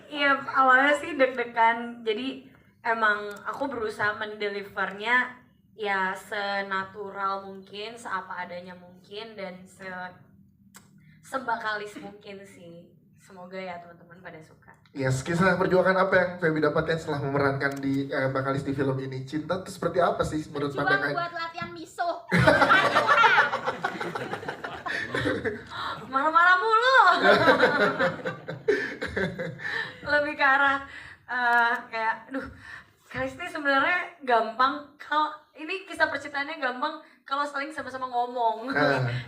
Iya, awalnya sih deg-degan. Jadi emang aku berusaha mendelivernya ya senatural mungkin, seapa adanya mungkin, dan sebakalis mungkin sih. Semoga ya teman-teman pada suka. Yes, kisah perjuangan apa yang Feby dapatkan setelah memerankan di Bakalis di film ini? Cinta itu seperti apa sih menurut pandangan? Berjuang buat latihan miso. Marah-marah mulu. Lebih ke arah kayak, aduh, Kalis ini sebenarnya gampang kalau ini kisah percintaannya gampang kalau saling sama-sama ngomong,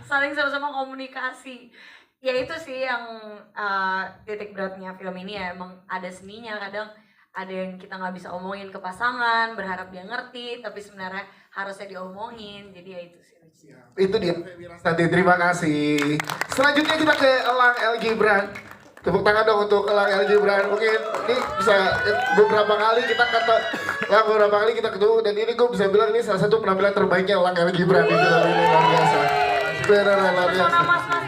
saling sama-sama komunikasi. Ya itu sih yang titik beratnya film ini ya, emang ada seninya. Kadang ada yang kita nggak bisa omongin ke pasangan, berharap dia ngerti, tapi sebenarnya harusnya diomongin. Jadi ya itu sih. Itu dia. Nanti terima kasih. Selanjutnya kita ke Elang El Gibran. Tepuk tangan dong untuk Elang El Gibran. Mungkin ini bisa beberapa kali kita ketemu dan ini gue bisa bilang ini salah satu penampilan terbaiknya Elang El Gibran di film ini, luar biasa. Beneran luar biasa.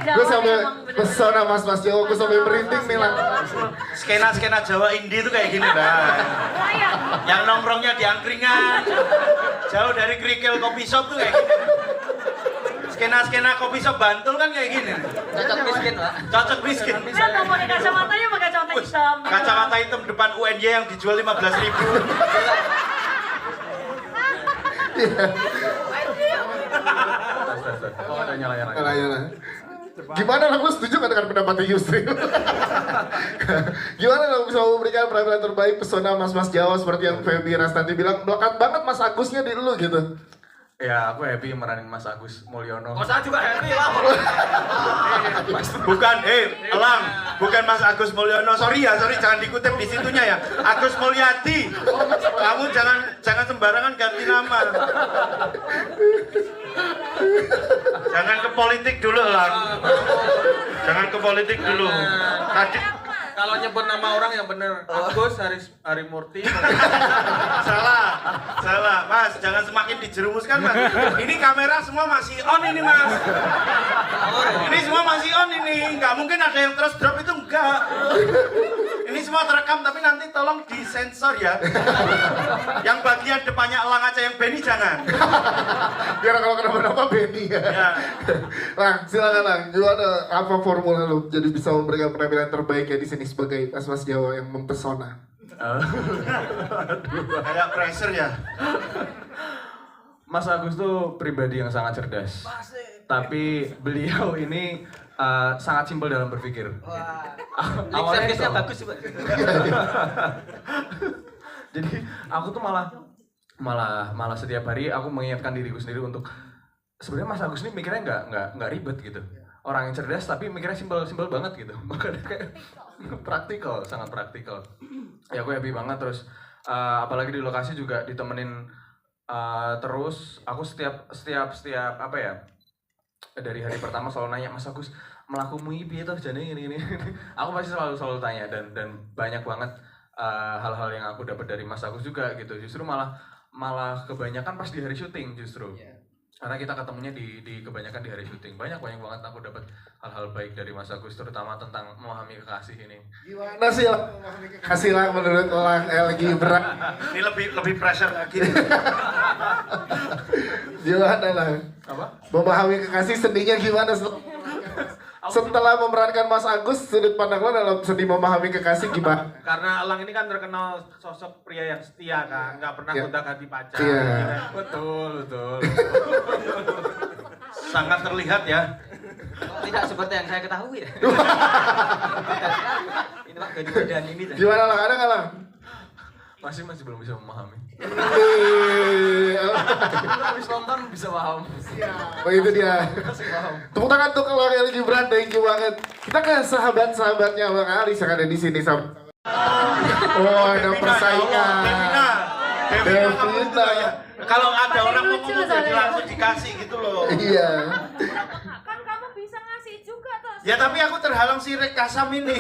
Gue sampai pesona mas-mas Jawa, gue sampai merinding nih lah. Skena-skena Jawa indie tuh kayak gini, Mbak. Yang nongkrongnya di angkringan, jauh dari kerikil kopi shop tuh kayak gini. Skena-skena kopi shop Bantul kan kayak gini. Cocok miskin, Pak. Cocok miskin. Lihat dong pakai kacamatanya, pakai kacamata hitam. Kacamata hitam depan UNY yang dijual 15.000. Oh, ada nyala-nyala. Gimana lah, lu setuju gak dengan pendapatnya Yusri? Gimana lo bisa memberikan penampilan terbaik pesona mas-mas Jawa seperti yang Feby Rastanti bilang, melekat banget Mas Agusnya di lu gitu. Ya, aku happy meranin Mas Agus Mulyono. Oh, saya juga happy lah. Bukan, Elang, bukan Mas Agus Mulyono. Sorry jangan dikutip di situnya ya. Agus Mulyadi. Kamu jangan sembarangan ganti nama. Jangan ke politik dulu, Elang. Jangan ke politik dulu. Tadi Kalau nyebut nama orang yang bener, Agus Harimurti. Salah, Mas. Jangan semakin dijerumuskan, Mas. Ini kamera semua masih on ini, Mas. Ini semua masih on ini. Nggak mungkin ada yang terus drop itu, enggak. Ini semua terekam, tapi nanti tolong disensor ya. Yang bagian depannya Elang aja, yang Benny jangan. Biar kalau kenapa-napa Benny ya. Lang, silakan Lang. Gimana apa formula lu jadi bisa memberikan penampilan terbaik ya di sini sebagai mas-mas Jawa yang mempesona? Kayak pressure ya. Mas Agus tuh pribadi yang sangat cerdas. Tapi beliau ini sangat simpel dalam berpikir. Awalnya itu bagus sih, Pak. Jadi aku tuh malah setiap hari aku mengingatkan diriku sendiri untuk sebenarnya Mas Agus ini mikirnya nggak ribet gitu. Orang yang cerdas tapi mikirnya simpel banget gitu. Makanya kayak praktikal, sangat praktikal. Ya aku happy banget terus apalagi di lokasi juga ditemenin terus. Aku setiap apa ya, dari hari pertama selalu nanya, Mas Agus melakumu piye toh jane ini. Aku pasti selalu tanya dan banyak banget hal-hal yang aku dapat dari Mas Agus juga gitu. Justru malah kebanyakan pas di hari syuting justru. Karena kita ketemunya di kebanyakan di hari syuting. Banyak banget aku dapat hal-hal baik dari Mas Agus, terutama tentang memahami kekasih ini. Gimana sih memahami kekasih Lang menurut Elang El Gibran? Ini lebih pressure lagi. Gimana Lang? Apa? Memahami kekasih seninya gimana? Setelah memerankan Mas Agus, sudut pandang lo dalam seni memahami kekasih gimana? Karena Elang ini kan terkenal sosok pria yang setia kan, nggak pernah gonta-ganti pacar. Iya. Betul. Sangat terlihat ya. Tidak seperti yang saya ketahui ya. Ini Pak gaji dan ini. Gimana Lang? Ada nggak Lang? Masih belum bisa memahami. Habis nonton bisa paham. Oh itu dia. Masih paham. Tepuk tangan untuk Elang El Gibran, thank you banget. Kita ke sahabat-sahabatnya Bang Alis yang ada di sini sama. Oh ada persaingan. Devina. Kalau ada orang mau ngomong jadi langsung dikasih gitu loh. Iya. Kan kamu bisa ngasih juga tuh. Ya tapi aku terhalang si Rek Kasam ini.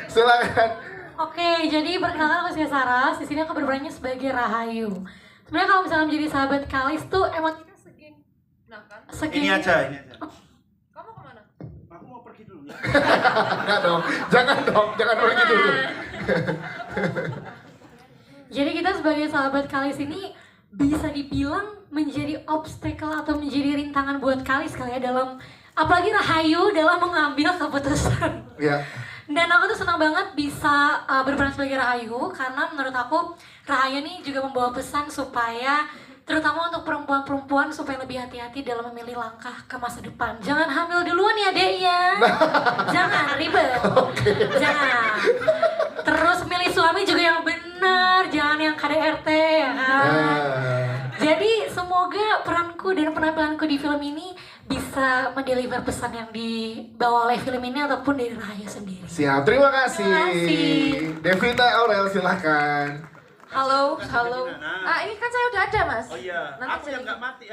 Silakan. Oke, jadi perkenalkan aku Sia Saras. Di sini aku berperannya sebagai Rahayu. Sebenarnya kalau misalnya menjadi sahabat Kalis tuh emang kita segeng. Nah kan? Ini aja. Kamu kemana? Aku mau pergi dulu ya. Enggak dong, jangan pergi dulu. Jadi kita sebagai sahabat Kalis ini bisa dibilang menjadi obstacle atau menjadi rintangan buat Kalis kali ya dalam, apalagi Rahayu dalam mengambil keputusan. Ya. Dan aku tuh senang banget bisa berperan sebagai Rahayu karena menurut aku Rahayu nih juga membawa pesan supaya terutama untuk perempuan-perempuan supaya lebih hati-hati dalam memilih langkah ke masa depan. Jangan hamil duluan ya dek ya. Jangan ribet. Jangan. Terus milih suami juga yang benar, jangan yang KDRT ya kan. Jadi semoga peranku dan penampilanku di film ini bisa mendeliver pesan yang dibawa oleh film ini ataupun dari Rahayu sendiri. Siap, terima kasih. Terima kasih. Devita Aurel silahkan. Halo. Nah. Ini kan saya udah ada, Mas. Oh iya, Nanti aku saya- yang nggak mati.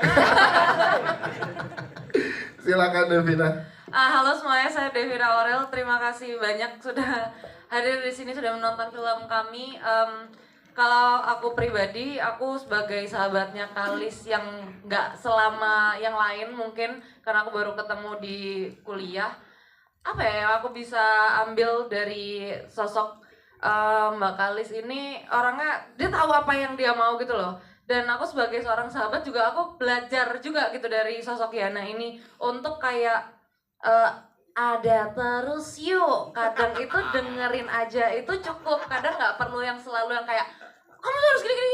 Silakan Devita. Halo semuanya, saya Devira Aurel. Terima kasih banyak sudah hadir di sini, sudah menonton film kami. Kalau aku pribadi, aku sebagai sahabatnya Kalis yang nggak selama yang lain mungkin karena aku baru ketemu di kuliah. Apa ya yang aku bisa ambil dari sosok Mbak Kalis ini, orangnya dia tahu apa yang dia mau gitu loh. Dan aku sebagai seorang sahabat juga aku belajar juga gitu dari sosok Yana ini untuk kayak ada terus yuk. Kadang itu dengerin aja itu cukup. Kadang nggak perlu yang selalu yang kayak kamu tuh harus gini.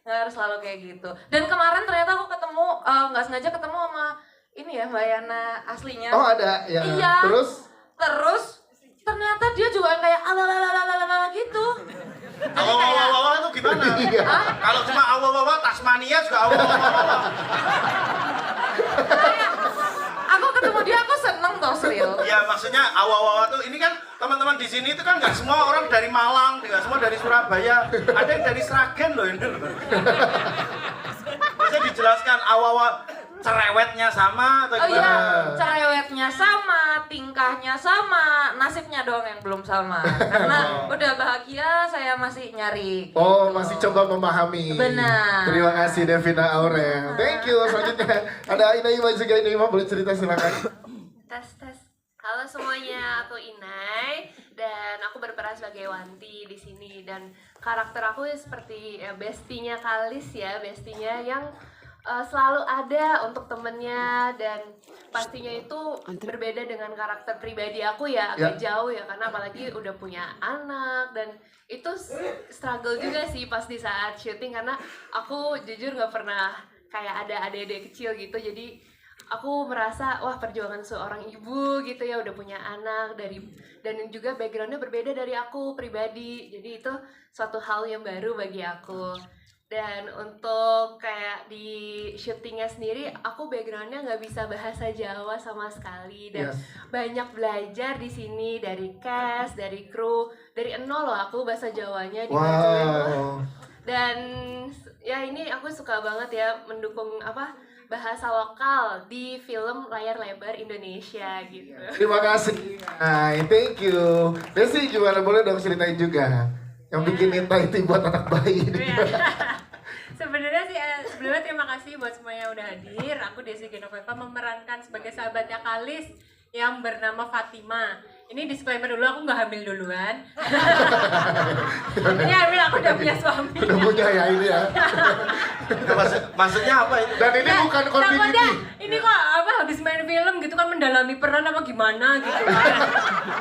Nggak harus selalu kayak gitu. Dan kemarin ternyata aku ketemu nggak sengaja ketemu sama ini ya Mbak Yana aslinya. Oh ada ya. Iya. Terus Ternyata dia juga kayak ala gitu. Awal-awal itu gimana? Iya. Kalau cuma awal-awal Tasmania juga awal-awal. Aku ketemu dia aku seneng toh Sril. Ya maksudnya awal-awal tuh ini kan teman-teman di sini itu kan nggak semua orang dari Malang, nggak semua dari Surabaya, ada yang dari Sragen loh ini. Bisa dijelaskan awal-awal cerewetnya sama atau Oh gimana? iya, cerewetnya sama, tingkahnya sama, nasibnya doang yang belum sama. Karena udah bahagia, saya masih nyari. Oh, masih coba memahami. Benar. Terima kasih Devina Aurel. Thank you. Selanjutnya ada Inaima juga. Inaima boleh cerita silakan. Tes. Halo semuanya, aku Inai dan aku berperan sebagai Wanti di sini dan karakter aku seperti ya, bestinya Kalis ya, bestinya yang selalu ada untuk temennya dan pastinya itu berbeda dengan karakter pribadi aku ya agak jauh ya karena apalagi udah punya anak dan itu struggle juga sih pas di saat syuting karena aku jujur nggak pernah kayak ada adik-adik kecil gitu jadi aku merasa wah perjuangan seorang ibu gitu ya udah punya anak dan juga backgroundnya berbeda dari aku pribadi jadi itu suatu hal yang baru bagi aku. Dan untuk kayak di syutingnya sendiri, aku backgroundnya nggak bisa bahasa Jawa sama sekali dan banyak belajar di sini dari cast, dari kru, dari nol loh aku bahasa Jawanya dibantuin. Dan ya ini aku suka banget ya mendukung bahasa lokal di film layar lebar Indonesia gitu. Terima kasih. Thank you. Desi gimana, boleh dong ceritain juga yang bikin Nita itu buat anak bayi ini. Sebenarnya terima kasih buat semuanya yang udah hadir. Aku Desi Genoveva memerankan sebagai sahabatnya Kalis yang bernama Fatima. Ini disclaimer dulu, aku nggak hamil duluan. Ini hamil aku udah punya suami. Udah punya ya ini ya. Maksudnya apa itu? Dan ini bukan continuity. Takutnya ini kok habis main film gitu kan mendalami peran apa gimana gitu kan.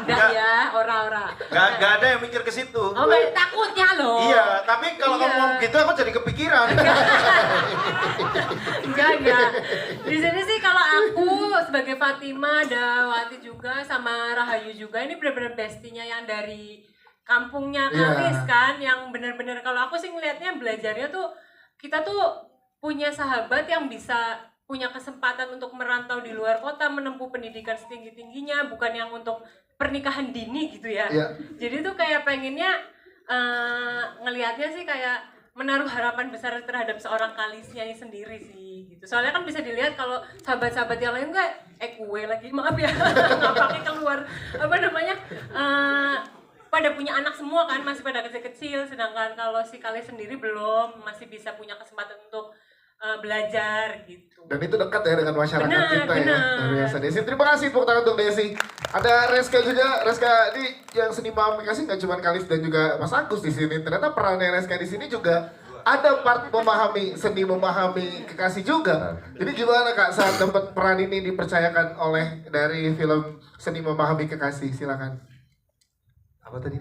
Enggak ya, ora-ora. Gak ada yang mikir ke situ. Oh, takutnya loh. Iya, tapi kalau kamu ngomong gitu aku jadi kepikiran. Enggak. Di sini sih kalau aku sebagai Fatima, ada Wati juga sama Rahayu juga ini benar-benar bestinya yang dari kampungnya Kalis kan yang benar-benar kalau aku sih ngelihatnya belajarnya tuh kita tuh punya sahabat yang bisa punya kesempatan untuk merantau di luar kota menempuh pendidikan setinggi-tingginya bukan yang untuk pernikahan dini gitu ya. Jadi tuh kayak pengennya ngelihatnya sih kayak menaruh harapan besar terhadap seorang Kalisnya ini sendiri sih gitu. Soalnya kan bisa dilihat kalau sahabat-sahabat yang lain kue lagi maaf ya nggak pakai keluar pada punya anak semua kan masih pada kecil-kecil sedangkan kalau si Kalis sendiri belum masih bisa punya kesempatan untuk belajar gitu. Dan itu dekat ya dengan masyarakat Benar, kita ya. benar. Luar biasa Desi. Terima kasih tepuk tangan untuk Desi. Ada Reska juga. Reska ini yang seni komunikasi nggak cuma Kalis dan juga Mas Agus di sini. Ternyata perannya Reska di sini juga ada part memahami seni, memahami kekasih juga. Jadi gimana Kak saat dapat peran ini dipercayakan oleh dari film Seni Memahami Kekasih? Silakan. Apa tadi?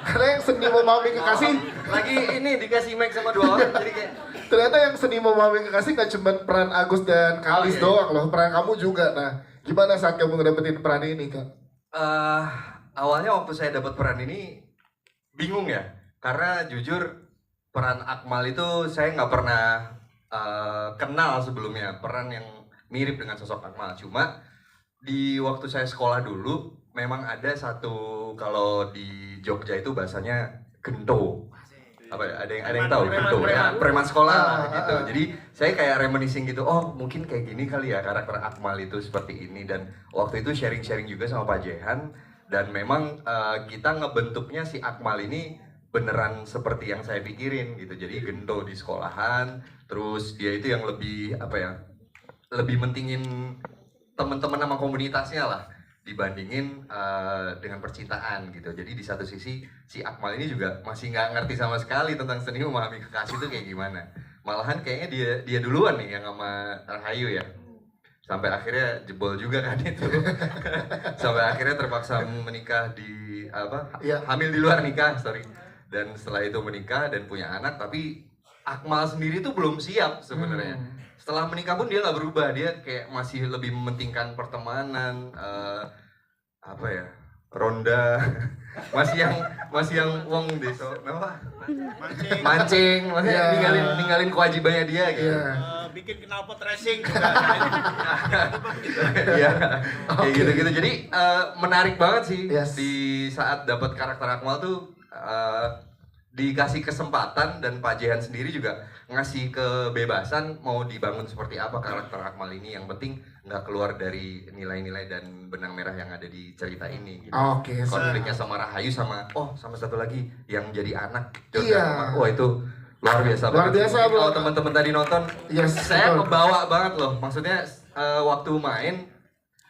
Karena yang seni memahami kekasih Lagi ini dikasih mic sama 2 orang jadi kayak ternyata yang seni memahami kekasih nggak cuma peran Agus dan Kalis doang loh, peran kamu juga. Nah, gimana saat kamu ngedapetin peran ini Kak? awalnya waktu saya dapat peran ini bingung ya. Karena jujur peran Akmal itu saya nggak pernah kenal sebelumnya, peran yang mirip dengan sosok Akmal. Cuma di waktu saya sekolah dulu memang ada satu, kalau di Jogja itu bahasanya gento. Apa ya? Ada yang tahu gento ya, preman sekolah lah gitu. Jadi saya kayak reminiscing gitu, oh mungkin kayak gini kali ya karakter Akmal itu seperti ini. Dan waktu itu sharing-sharing juga sama Pak Jehan, dan memang kita ngebentuknya si Akmal ini beneran seperti yang saya pikirin gitu. Jadi gento di sekolahan, terus dia itu yang lebih apa ya, lebih mentingin teman-teman sama komunitasnya lah dibandingin dengan percintaan gitu. Jadi di satu sisi si Akmal ini juga masih nggak ngerti sama sekali tentang seni memahami kekasih itu kayak gimana. Malahan kayaknya dia duluan nih yang sama Rahayu ya. Sampai akhirnya jebol juga kan itu. Sampai akhirnya terpaksa menikah di hamil di luar nikah, sorry. Dan setelah itu menikah dan punya anak, tapi Akmal sendiri tuh belum siap sebenarnya. Setelah menikah pun dia nggak berubah, dia kayak masih lebih mementingkan pertemanan, apa ya, ronda, masih yang wong deso, apa? Mancing, masih ninggalin kewajibannya dia gitu. Bikin knalpot racing. Iya, kayak gitu-gitu. Jadi menarik banget sih di saat dapat karakter Akmal tuh. Dikasih kesempatan, dan Pak Jehan sendiri juga ngasih kebebasan mau dibangun seperti apa karakter Akmal ini. Yang penting nggak keluar dari nilai-nilai dan benang merah yang ada di cerita ini gitu. Oke, konfliknya sama Rahayu sama satu lagi yang jadi anak Jordan. Iya. Wah itu luar biasa Luar banget. biasa, Kalau teman-teman tadi nonton, saya kebawa banget loh. Maksudnya waktu main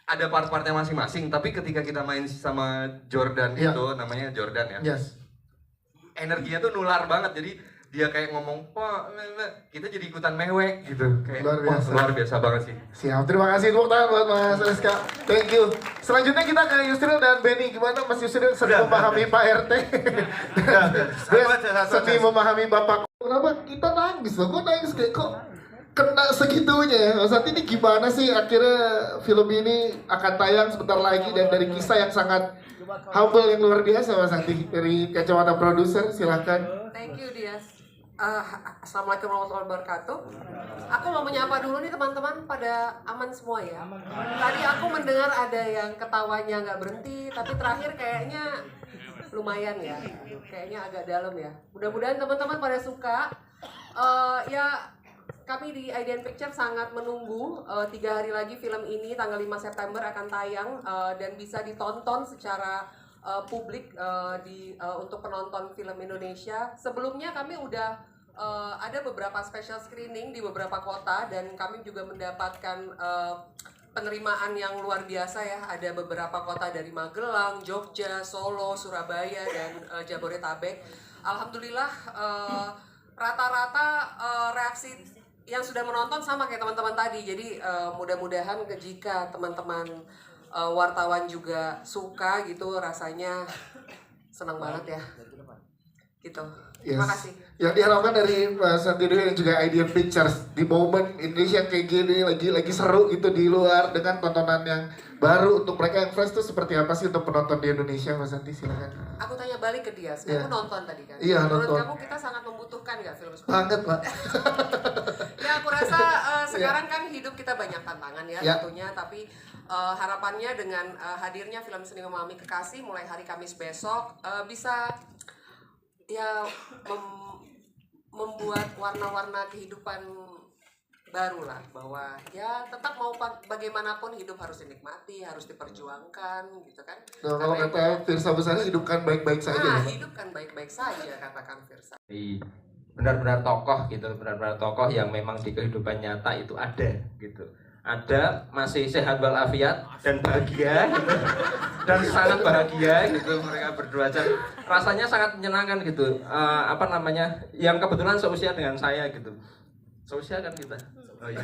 ada part-partnya masing-masing, tapi ketika kita main sama Jordan itu, namanya Jordan ya. Energinya tuh nular banget, jadi dia kayak ngomong, kita jadi ikutan mewek gitu. Kayak luar biasa banget sih. Siap, terima kasih tepuk tangan buat Mas Reska. Thank you. Selanjutnya kita ke Yusril dan Benny. Gimana Mas Yusril seni memahami Pak RT? Seni memahami Bapak. Kenapa kita nangis loh? Kok nangis kayak kok kena segitunya ya? Saat ini gimana sih akhirnya film ini akan tayang sebentar lagi, dan dari kisah yang sangat humble yang luar biasa Mas Santi dari kacamata produser, silahkan. Thank you Dias. Assalamualaikum warahmatullahi wabarakatuh. Aku mau menyapa dulu nih teman-teman, pada aman semua ya. Tadi aku mendengar ada yang ketawanya nggak berhenti, tapi terakhir kayaknya lumayan ya. Kayaknya agak dalam ya. Mudah-mudahan teman-teman pada suka. Kami di Idean Picture sangat menunggu 3 hari lagi film ini tanggal 5 September akan tayang dan bisa ditonton secara publik untuk penonton film Indonesia. Sebelumnya kami udah ada beberapa special screening di beberapa kota, dan kami juga mendapatkan penerimaan yang luar biasa ya. Ada beberapa kota dari Magelang, Jogja, Solo, Surabaya, dan Jabodetabek. Alhamdulillah rata-rata reaksi yang sudah menonton sama kayak teman-teman tadi. Jadi mudah-mudahan jika teman-teman wartawan juga suka gitu, rasanya senang banget ya. Gitu. Terima kasih. Yang diharapkan dari Mas Santi dan juga Idean Pictures di momen Indonesia kayak gini, lagi seru gitu di luar dengan tontonan yang baru untuk mereka yang fresh tuh seperti apa sih untuk penonton di Indonesia, Mas Santi, silakan. Aku tanya balik ke Dias, kamu nonton tadi kan? Iya, menurut nonton. kamu kita sangat membutuhkan nggak film seperti Banget, Pak. Ya aku rasa sekarang kan hidup kita banyak tantangan ya tentunya, tapi harapannya dengan hadirnya film Seni Memahami Kekasih mulai hari Kamis besok bisa ya membuat warna-warna kehidupan baru lah, bahwa ya tetap mau bagaimanapun hidup harus dinikmati, harus diperjuangkan gitu kan. Nah, kalau kata Firsa Besari, hidupkan baik-baik saja. Hidupkan baik-baik saja, katakan Firsa. benar-benar tokoh gitu, benar-benar tokoh yang memang di kehidupan nyata itu ada gitu. Ada, masih sehat walafiat dan bahagia gitu. Dan sangat bahagia gitu mereka berdua, dan rasanya sangat menyenangkan gitu. Yang kebetulan seusia dengan saya gitu. Seusia kan kita. Oh iya.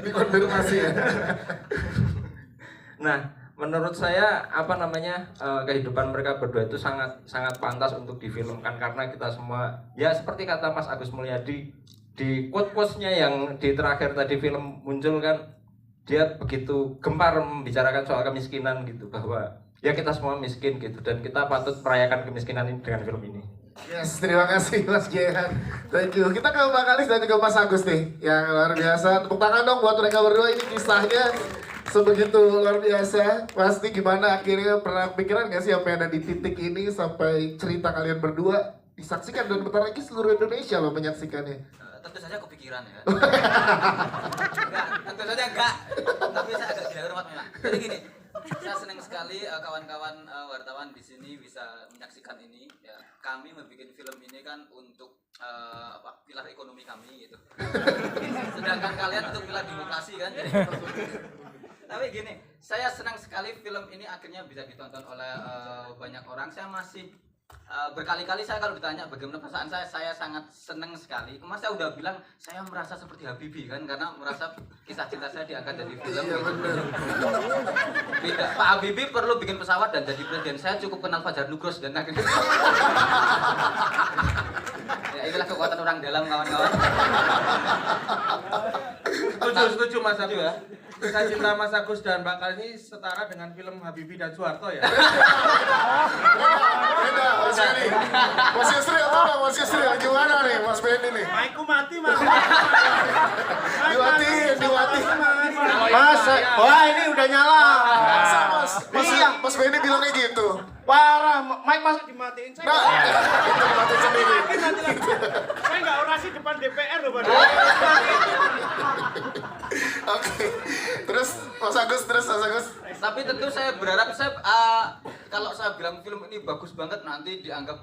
Dikonfirmasi ya. Nah, menurut saya kehidupan mereka berdua itu sangat sangat pantas untuk difilmkan, karena kita semua ya seperti kata Mas Agus Mulyadi di quote-nya yang di terakhir tadi film muncul kan, dia begitu gempar membicarakan soal kemiskinan gitu, bahwa ya kita semua miskin gitu, dan kita patut merayakan kemiskinan ini dengan film ini. Yes, terima kasih Mas Jehan. Thank you. Kita ke Mbak Kalis dan juga Mas Agus nih, yang luar biasa. Tepuk tangan dong buat mereka berdua, ini kisahnya sebegitu luar biasa. Pasti gimana akhirnya, pernah pikiran gak sih apa yang ada di titik ini sampai cerita kalian berdua disaksikan, dan bentar lagi seluruh Indonesia loh menyaksikannya. Tentu saja kepikiran ya. Enggak, tentu saja enggak. Tapi saya agak gila rumah memang. Jadi gini, saya senang sekali kawan-kawan wartawan di sini bisa menyaksikan ini. Ya, kami membuat film ini kan untuk pilar ekonomi kami gitu. Sedangkan kalian untuk pilar demokrasi kan. Jadi, tapi gini, saya senang sekali film ini akhirnya bisa ditonton oleh banyak orang. Saya masih berkali-kali saya kalau ditanya bagaimana perasaan saya sangat senang sekali. Kemarin saya udah bilang saya merasa seperti Habibie kan, karena merasa kisah cinta saya diangkat dari film. Iya, gitu. Beda, Pak Habibie perlu bikin pesawat dan jadi presiden. Saya cukup kenal Fajar Nugros dan akhirnya. Ya itulah kekuatan orang dalam, kawan-kawan. Setuju Mas Agus. Kisah cinta Mas Agus dan Mbak Kal ini setara dengan film Habibie dan Soeharto ya? Beda, Mas Benny. Mas Yusril, apa Mas Yusril? Gimana nih Mas Benny nih? Maiku mati, Mas. Diwati. Mas, wah ini udah nyala. Mas Benny bilangnya gitu. Parah, Mike masa dimatiin saya. Nah, itu dimatiin sendiri. Saya nggak orasi depan DPR loh, Pak. Oke. Terus Mas Agus. Tapi tentu saya berharap kalau saya bilang film ini bagus banget nanti dianggap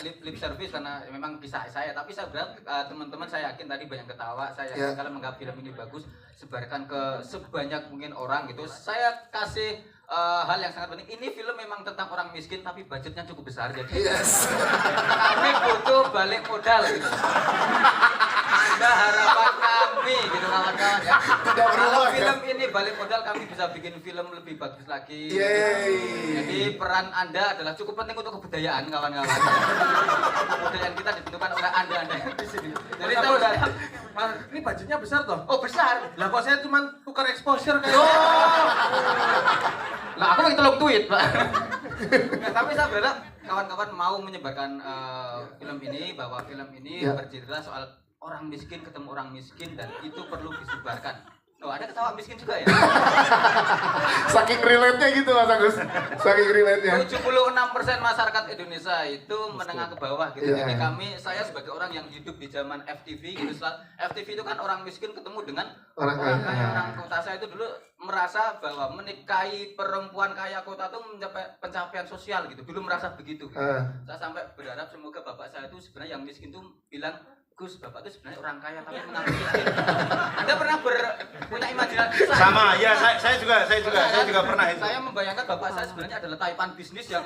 lip service karena memang kisah saya. Tapi saya berharap teman-teman, saya yakin tadi banyak ketawa. Saya yakin kalian menganggap film ini bagus, sebarkan ke sebanyak mungkin orang gitu. Saya kasih hal yang sangat penting. Ini film memang tentang orang miskin tapi budgetnya cukup besar, jadi kami butuh balik modal gitu. Anda harapan kami gitu kawan-kawan ya. Kalau film ini balik modal, kami bisa bikin film lebih bagus lagi. Jadi peran Anda adalah cukup penting untuk kebudayaan kawan-kawan. Kebudayaan kita ditentukan oleh Anda yang di sini. Jadi saya berharap, ini budgetnya besar toh? Oh besar. Lah kok saya cuma tukar exposure kayak. Lah aku lagi tolong tweet, Pak. Tapi saya berharap kawan-kawan mau menyebarkan film ini, bahwa film ini bercerita soal orang miskin ketemu orang miskin, dan itu perlu disebarkan. Loh, ada ketawa miskin juga ya? Saking relate-nya gitu Mas Agus. Saking relate-nya. 76% masyarakat Indonesia itu menengah ke bawah gitu. Jadi saya sebagai orang yang hidup di zaman FTV gitu, FTV itu kan orang miskin ketemu dengan orang kaya. Orang kota saya itu dulu merasa bahwa menikahi perempuan kaya kota itu mencapai pencapaian sosial gitu. Dulu merasa begitu. Saya sampai berharap semoga bapak saya itu sebenarnya yang miskin itu bilang, Gus, bapak itu sebenarnya orang kaya tapi mengaku miskin. Anda pernah punya imajinasi? Sama, ya saya juga pernah itu. Saya membayangkan bapak saya sebenarnya adalah taipan bisnis yang.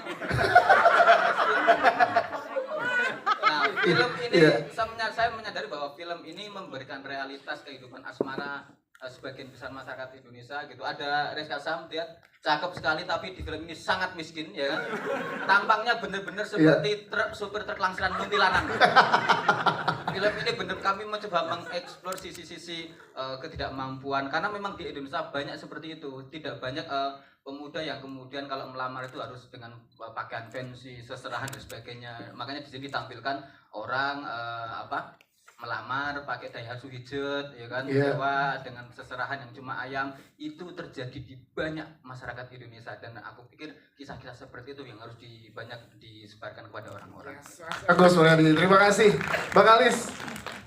Nah, film ini saya menyadari bahwa film ini memberikan realitas kehidupan asmara sebagian besar masyarakat Indonesia gitu. Ada Rizka Sam, dia cakep sekali tapi di film ini sangat miskin ya kan. Tampangnya bener-bener seperti supir truk langsiran kuntilanak. Film ini bener kami mencoba mengeksplor sisi-sisi ketidakmampuan, karena memang di Indonesia banyak seperti itu. Tidak banyak pemuda yang kemudian kalau melamar itu harus dengan pakaian fancy, seserahan dan sebagainya. Makanya di sini ditampilkan orang melamar pakai Daihatsu Hijet ya kan, Jawa dengan seserahan yang cuma ayam. Itu terjadi di banyak masyarakat Indonesia, dan aku pikir kisah-kisah seperti itu yang harus banyak disebarkan kepada orang-orang. Agus Mulyadi, terima kasih. Bang Alis,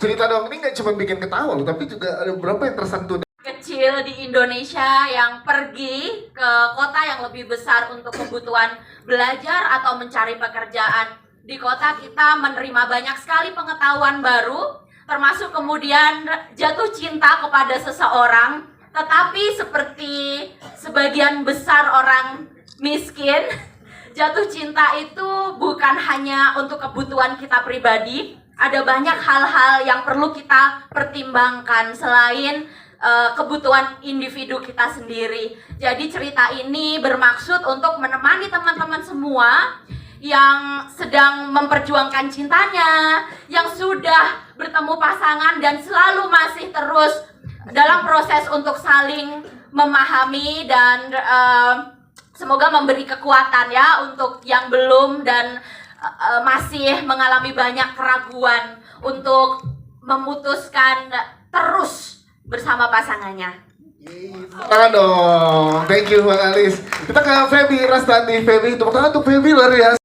cerita dong, ini nggak cuma bikin ketawa loh, tapi juga ada beberapa yang tersentuh. Kecil di Indonesia yang pergi ke kota yang lebih besar untuk kebutuhan belajar atau mencari pekerjaan. di kota kita menerima banyak sekali pengetahuan baru, termasuk kemudian jatuh cinta kepada seseorang. Tetapi seperti sebagian besar orang miskin, jatuh cinta itu bukan hanya untuk kebutuhan kita pribadi. Ada banyak hal-hal yang perlu kita pertimbangkan selain kebutuhan individu kita sendiri. Jadi cerita ini bermaksud untuk menemani teman-teman semua yang sedang memperjuangkan cintanya, yang sudah bertemu pasangan dan selalu masih terus dalam proses untuk saling memahami dan semoga memberi kekuatan ya untuk yang belum dan masih mengalami banyak keraguan untuk memutuskan terus bersama pasangannya. Tangan dong, thank you Bang Alis. Kita ke Feby Rastandi. Feby, tepuk tangan untuk Feby luar biasa.